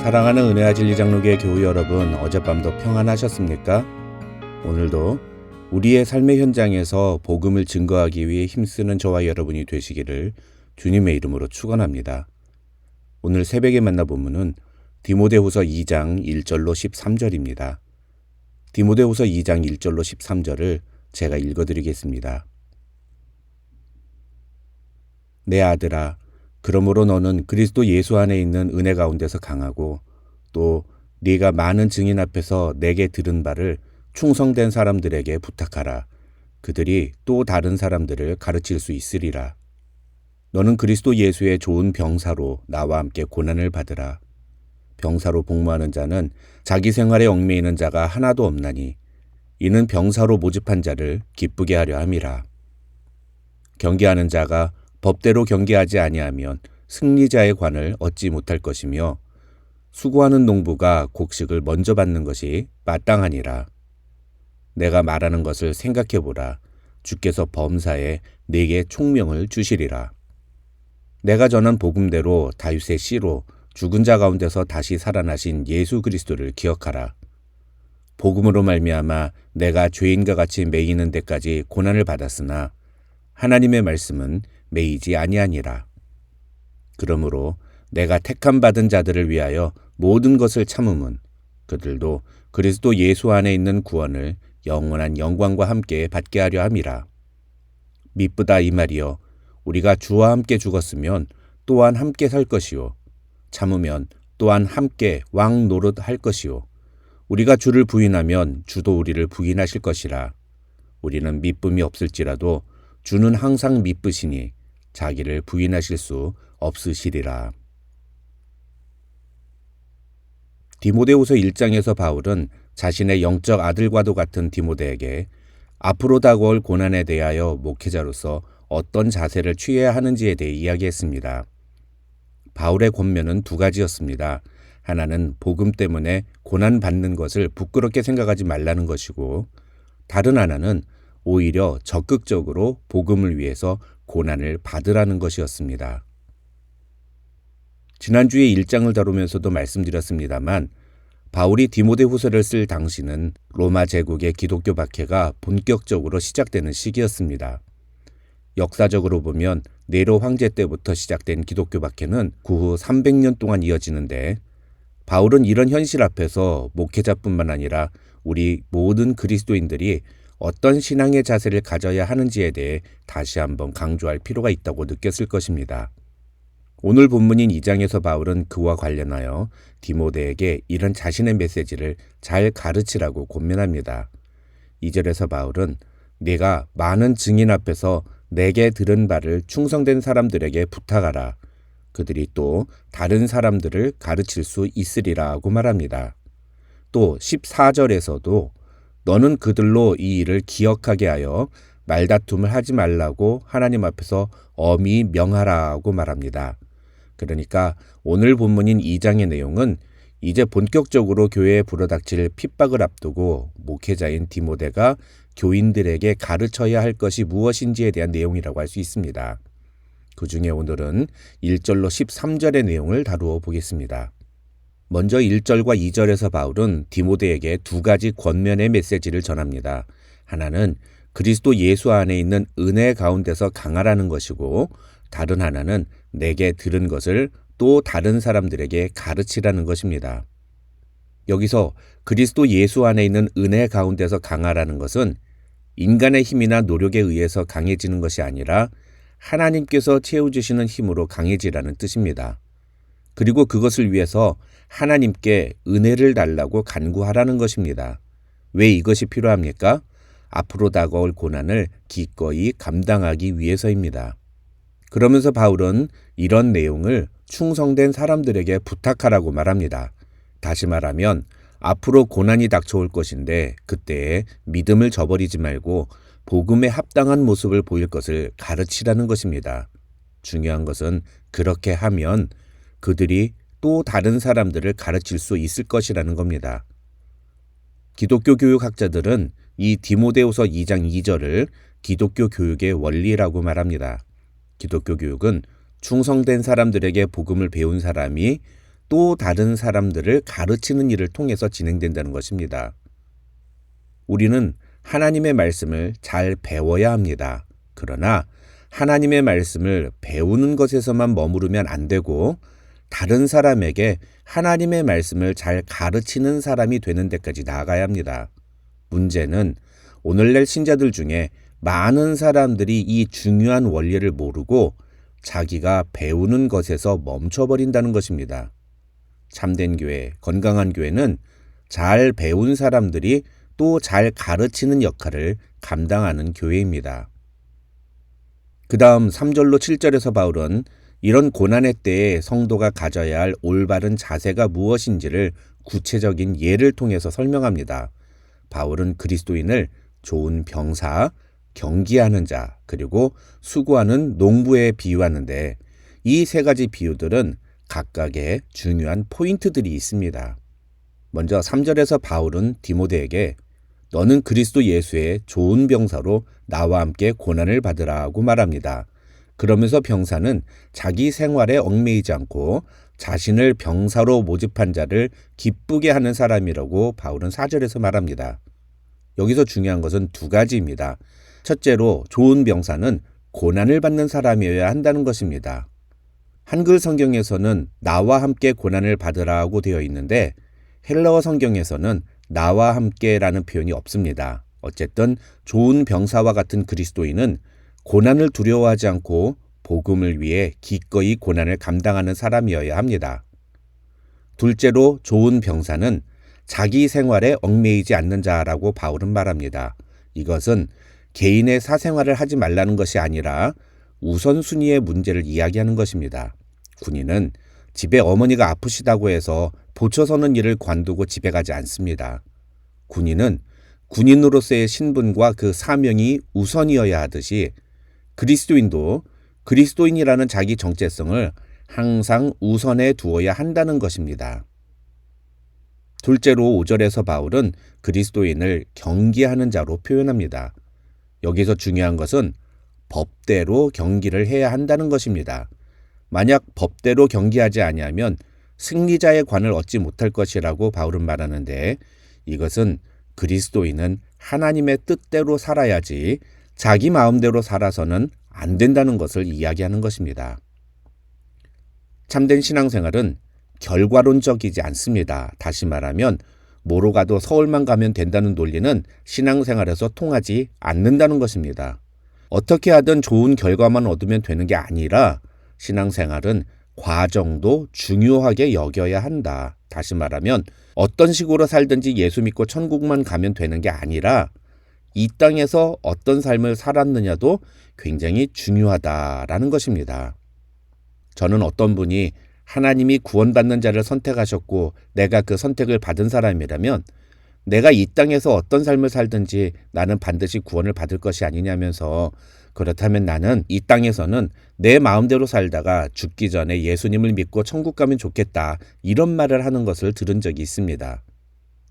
사랑하는 은혜와 진리 장로교회 교우 여러분, 어젯밤도 평안하셨습니까? 오늘도 우리의 삶의 현장에서 복음을 증거하기 위해 힘쓰는 저와 여러분이 되시기를 주님의 이름으로 축원합니다. 오늘 새벽에 만나 본문은 디모데후서 2장 1절로 13절입니다. 디모데후서 2장 1절로 13절을 제가 읽어드리겠습니다. 내 아들아, 그러므로 너는 그리스도 예수 안에 있는 은혜 가운데서 강하고 또 네가 많은 증인 앞에서 내게 들은 바를 충성된 사람들에게 부탁하라. 그들이 또 다른 사람들을 가르칠 수 있으리라. 너는 그리스도 예수의 좋은 병사로 나와 함께 고난을 받으라. 병사로 복무하는 자는 자기 생활에 얽매이는 자가 하나도 없나니 이는 병사로 모집한 자를 기쁘게 하려 함이라. 경계하는 자가 법대로 경계하지 아니하면 승리자의 관을 얻지 못할 것이며 수고하는 농부가 곡식을 먼저 받는 것이 마땅하니라. 내가 말하는 것을 생각해보라. 주께서 범사에 네게 총명을 주시리라. 내가 전한 복음대로 다윗의 씨로 죽은 자 가운데서 다시 살아나신 예수 그리스도를 기억하라. 복음으로 말미암아 내가 죄인과 같이 매이는 데까지 고난을 받았으나 하나님의 말씀은 매이지 아니하니라. 그러므로 내가 택함 받은 자들을 위하여 모든 것을 참음은 그들도 그리스도 예수 안에 있는 구원을 영원한 영광과 함께 받게 하려 함이라. 미쁘다 이 말이여, 우리가 주와 함께 죽었으면 또한 함께 살 것이요 참으면 또한 함께 왕 노릇할 것이요 우리가 주를 부인하면 주도 우리를 부인하실 것이라. 우리는 미쁨이 없을지라도 주는 항상 미쁘시니 자기를 부인하실 수 없으시리라. 디모데후서 1장에서 바울은 자신의 영적 아들과도 같은 디모데에게 앞으로 다가올 고난에 대하여 목회자로서 어떤 자세를 취해야 하는지에 대해 이야기했습니다. 바울의 권면은 두 가지였습니다. 하나는 복음 때문에 고난받는 것을 부끄럽게 생각하지 말라는 것이고, 다른 하나는 오히려 적극적으로 복음을 위해서 고난을 받으라는 것이었습니다. 지난주에 1장을 다루면서도 말씀드렸습니다만 바울이 디모데후서를 쓸 당시는 로마 제국의 기독교 박해가 본격적으로 시작되는 시기였습니다. 역사적으로 보면 네로 황제 때부터 시작된 기독교 박해는 그 후 300년 동안 이어지는데 바울은 이런 현실 앞에서 목회자뿐만 아니라 우리 모든 그리스도인들이 어떤 신앙의 자세를 가져야 하는지에 대해 다시 한번 강조할 필요가 있다고 느꼈을 것입니다. 오늘 본문인 2장에서 바울은 그와 관련하여 디모데에게 이런 자신의 메시지를 잘 가르치라고 권면합니다. 2절에서 바울은 네가 많은 증인 앞에서 내게 들은 바를 충성된 사람들에게 부탁하라. 그들이 또 다른 사람들을 가르칠 수 있으리라고 말합니다. 또 14절에서도 너는 그들로 이 일을 기억하게 하여 말다툼을 하지 말라고 하나님 앞에서 엄히 명하라고 말합니다. 그러니까 오늘 본문인 2장의 내용은 이제 본격적으로 교회에 불어닥칠 핍박을 앞두고 목회자인 디모데가 교인들에게 가르쳐야 할 것이 무엇인지에 대한 내용이라고 할 수 있습니다. 그 중에 오늘은 1절로 13절의 내용을 다루어 보겠습니다. 먼저 1절과 2절에서 바울은 디모데에게 두 가지 권면의 메시지를 전합니다. 하나는 그리스도 예수 안에 있는 은혜 가운데서 강하라는 것이고, 다른 하나는 내게 들은 것을 또 다른 사람들에게 가르치라는 것입니다. 여기서 그리스도 예수 안에 있는 은혜 가운데서 강하라는 것은 인간의 힘이나 노력에 의해서 강해지는 것이 아니라 하나님께서 채워주시는 힘으로 강해지라는 뜻입니다. 그리고 그것을 위해서 하나님께 은혜를 달라고 간구하라는 것입니다. 왜 이것이 필요합니까? 앞으로 다가올 고난을 기꺼이 감당하기 위해서입니다. 그러면서 바울은 이런 내용을 충성된 사람들에게 부탁하라고 말합니다. 다시 말하면 앞으로 고난이 닥쳐올 것인데 그때에 믿음을 저버리지 말고 복음에 합당한 모습을 보일 것을 가르치라는 것입니다. 중요한 것은 그렇게 하면 그들이 또 다른 사람들을 가르칠 수 있을 것이라는 겁니다. 기독교 교육학자들은 이 디모데후서 2장 2절을 기독교 교육의 원리라고 말합니다. 기독교 교육은 충성된 사람들에게 복음을 배운 사람이 또 다른 사람들을 가르치는 일을 통해서 진행된다는 것입니다. 우리는 하나님의 말씀을 잘 배워야 합니다. 그러나 하나님의 말씀을 배우는 것에서만 머무르면 안 되고 다른 사람에게 하나님의 말씀을 잘 가르치는 사람이 되는 데까지 나아가야 합니다. 문제는 오늘날 신자들 중에 많은 사람들이 이 중요한 원리를 모르고 자기가 배우는 것에서 멈춰버린다는 것입니다. 참된 교회, 건강한 교회는 잘 배운 사람들이 또 잘 가르치는 역할을 감당하는 교회입니다. 그 다음 3절로 7절에서 바울은 이런 고난의 때에 성도가 가져야 할 올바른 자세가 무엇인지를 구체적인 예를 통해서 설명합니다. 바울은 그리스도인을 좋은 병사, 경기하는 자, 그리고 수고하는 농부에 비유하는데 이 세 가지 비유들은 각각의 중요한 포인트들이 있습니다. 먼저 3절에서 바울은 디모데에게 너는 그리스도 예수의 좋은 병사로 나와 함께 고난을 받으라고 말합니다. 그러면서 병사는 자기 생활에 얽매이지 않고 자신을 병사로 모집한 자를 기쁘게 하는 사람이라고 바울은 4절에서 말합니다. 여기서 중요한 것은 두 가지입니다. 첫째로 좋은 병사는 고난을 받는 사람이어야 한다는 것입니다. 한글 성경에서는 나와 함께 고난을 받으라고 되어 있는데 헬라어 성경에서는 나와 함께라는 표현이 없습니다. 어쨌든 좋은 병사와 같은 그리스도인은 고난을 두려워하지 않고 복음을 위해 기꺼이 고난을 감당하는 사람이어야 합니다. 둘째로 좋은 병사는 자기 생활에 얽매이지 않는 자라고 바울은 말합니다. 이것은 개인의 사생활을 하지 말라는 것이 아니라 우선순위의 문제를 이야기하는 것입니다. 군인은 집에 어머니가 아프시다고 해서 보초서는 일을 관두고 집에 가지 않습니다. 군인은 군인으로서의 신분과 그 사명이 우선이어야 하듯이 그리스도인도 그리스도인이라는 자기 정체성을 항상 우선에 두어야 한다는 것입니다. 둘째로 5절에서 바울은 그리스도인을 경기하는 자로 표현합니다. 여기서 중요한 것은 법대로 경기를 해야 한다는 것입니다. 만약 법대로 경기하지 아니하면 승리자의 관을 얻지 못할 것이라고 바울은 말하는데 이것은 그리스도인은 하나님의 뜻대로 살아야지 자기 마음대로 살아서는 안 된다는 것을 이야기하는 것입니다. 참된 신앙생활은 결과론적이지 않습니다. 다시 말하면 뭐로 가도 서울만 가면 된다는 논리는 신앙생활에서 통하지 않는다는 것입니다. 어떻게 하든 좋은 결과만 얻으면 되는 게 아니라 신앙생활은 과정도 중요하게 여겨야 한다. 다시 말하면 어떤 식으로 살든지 예수 믿고 천국만 가면 되는 게 아니라 이 땅에서 어떤 삶을 살았느냐도 굉장히 중요하다라는 것입니다. 저는 어떤 분이 하나님이 구원받는 자를 선택하셨고 내가 그 선택을 받은 사람이라면 내가 이 땅에서 어떤 삶을 살든지 나는 반드시 구원을 받을 것이 아니냐면서 그렇다면 나는 이 땅에서는 내 마음대로 살다가 죽기 전에 예수님을 믿고 천국 가면 좋겠다 이런 말을 하는 것을 들은 적이 있습니다.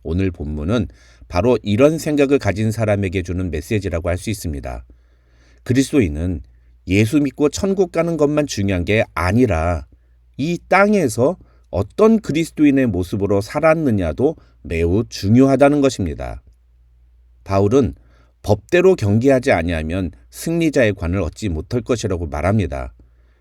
오늘 본문은 바로 이런 생각을 가진 사람에게 주는 메시지라고 할 수 있습니다. 그리스도인은 예수 믿고 천국 가는 것만 중요한 게 아니라 이 땅에서 어떤 그리스도인의 모습으로 살았느냐도 매우 중요하다는 것입니다. 바울은 법대로 경기하지 아니하면 승리자의 관을 얻지 못할 것이라고 말합니다.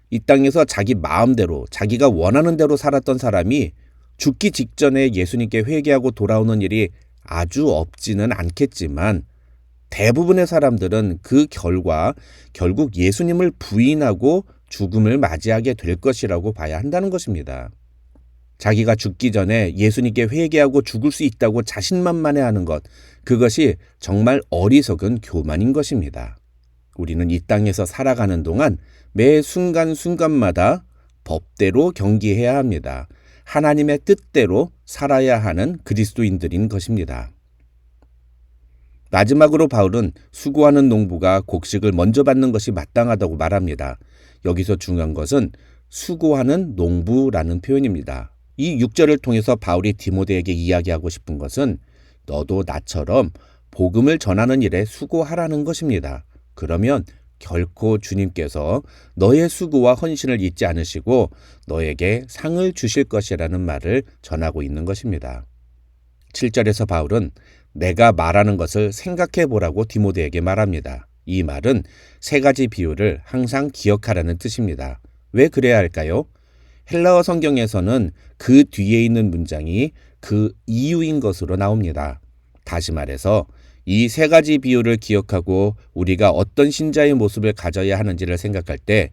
이 땅에서 자기 마음대로 자기가 원하는 대로 살았던 사람이 죽기 직전에 예수님께 회개하고 돌아오는 일이 아주 없지는 않겠지만 대부분의 사람들은 그 결과 결국 예수님을 부인하고 죽음을 맞이하게 될 것이라고 봐야 한다는 것입니다. 자기가 죽기 전에 예수님께 회개하고 죽을 수 있다고 자신만만해하는 것, 그것이 정말 어리석은 교만인 것입니다. 우리는 이 땅에서 살아가는 동안 매 순간순간마다 법대로 경기해야 합니다. 하나님의 뜻대로 살아야 하는 그리스도인들인 것입니다. 마지막으로 바울은 수고하는 농부가 곡식을 먼저 받는 것이 마땅하다고 말합니다. 여기서 중요한 것은 수고하는 농부라는 표현입니다. 이 6절을 통해서 바울이 디모데에게 이야기하고 싶은 것은 너도 나처럼 복음을 전하는 일에 수고하라는 것입니다. 그러면 결코 주님께서 너의 수고와 헌신을 잊지 않으시고 너에게 상을 주실 것이라는 말을 전하고 있는 것입니다. 7절에서 바울은 내가 말하는 것을 생각해 보라고 디모데에게 말합니다. 이 말은 세 가지 비유를 항상 기억하라는 뜻입니다. 왜 그래야 할까요? 헬라어 성경에서는 그 뒤에 있는 문장이 그 이유인 것으로 나옵니다. 다시 말해서 이 세 가지 비유를 기억하고 우리가 어떤 신자의 모습을 가져야 하는지를 생각할 때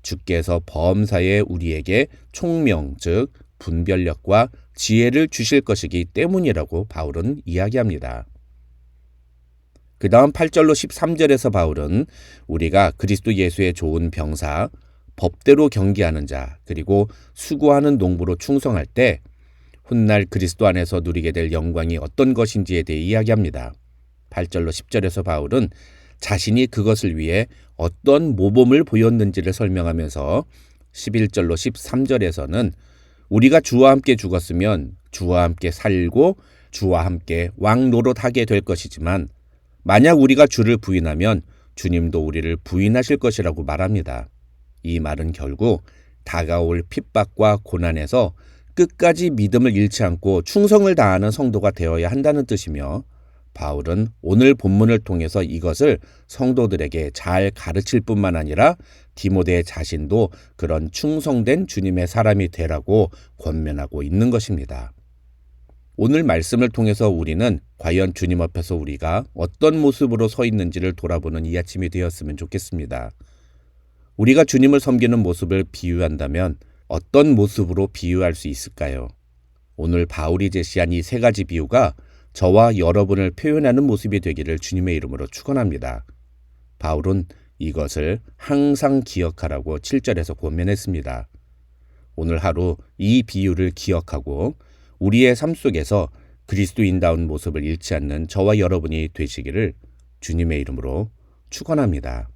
주께서 범사에 우리에게 총명, 즉 분별력과 지혜를 주실 것이기 때문이라고 바울은 이야기합니다. 그 다음 8절로 13절에서 바울은 우리가 그리스도 예수의 좋은 병사, 법대로 경계하는 자, 그리고 수고하는 농부로 충성할 때 훗날 그리스도 안에서 누리게 될 영광이 어떤 것인지에 대해 이야기합니다. 8절로 10절에서 바울은 자신이 그것을 위해 어떤 모범을 보였는지를 설명하면서 11절로 13절에서는 우리가 주와 함께 죽었으면 주와 함께 살고 주와 함께 왕노릇하게 될 것이지만 만약 우리가 주를 부인하면 주님도 우리를 부인하실 것이라고 말합니다. 이 말은 결국 다가올 핍박과 고난에서 끝까지 믿음을 잃지 않고 충성을 다하는 성도가 되어야 한다는 뜻이며 바울은 오늘 본문을 통해서 이것을 성도들에게 잘 가르칠 뿐만 아니라 디모데 자신도 그런 충성된 주님의 사람이 되라고 권면하고 있는 것입니다. 오늘 말씀을 통해서 우리는 과연 주님 앞에서 우리가 어떤 모습으로 서 있는지를 돌아보는 이 아침이 되었으면 좋겠습니다. 우리가 주님을 섬기는 모습을 비유한다면 어떤 모습으로 비유할 수 있을까요? 오늘 바울이 제시한 이 세 가지 비유가 저와 여러분을 표현하는 모습이 되기를 주님의 이름으로 축원합니다. 바울은 이것을 항상 기억하라고 7절에서 권면했습니다. 오늘 하루 이 비유를 기억하고 우리의 삶 속에서 그리스도인다운 모습을 잃지 않는 저와 여러분이 되시기를 주님의 이름으로 축원합니다.